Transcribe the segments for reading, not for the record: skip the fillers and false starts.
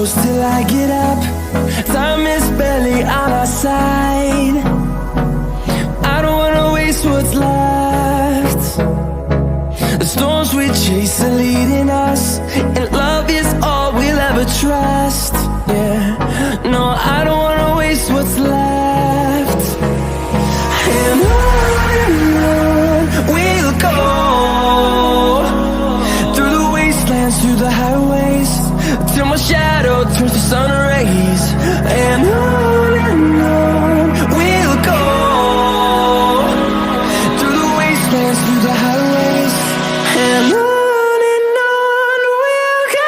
close till I get up. Time is barely on our side. I don't wanna waste what's left. The storms we chase are leading us, and love is all we'll ever trust. Yeah, no, I don't wanna waste what's left. And on we'll go, through the wastelands, through the highways, till my shadow turns to sun rays. And on we'll go, through the wastelands, through the highways, and on we'll go.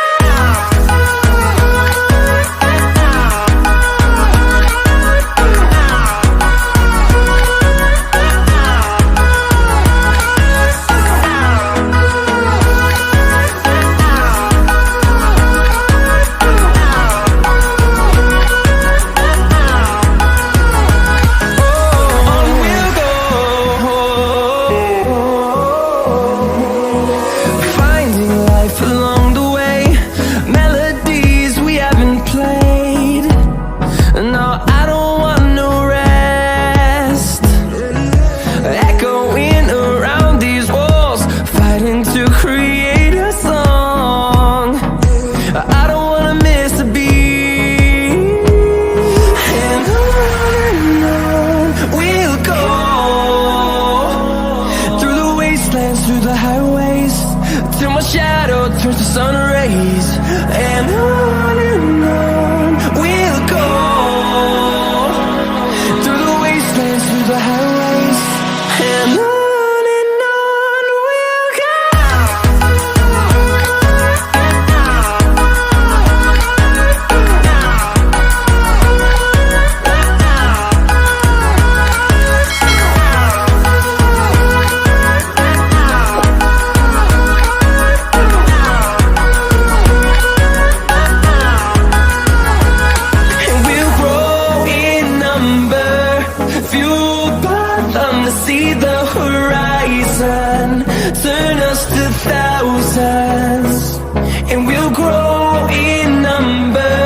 Through the highways, till my shadow turns to sun rays. And on we'll go, through the wastelands, through the highways, and on we'll go. See the horizon, turn us to thousands, and we'll grow in number,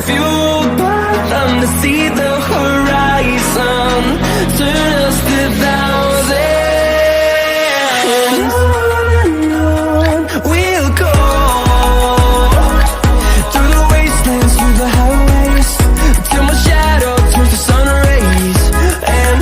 fueled by them to see the horizon, turn us to thousands. And on we'll go, through the wastelands, through the highways, till my shadow turns to sun rays. And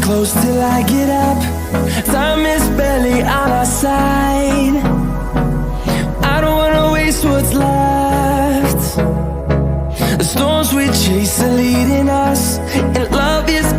close till I get up. Time is barely on our side. I don't wanna waste what's left. The storms we chase are leading us, and love is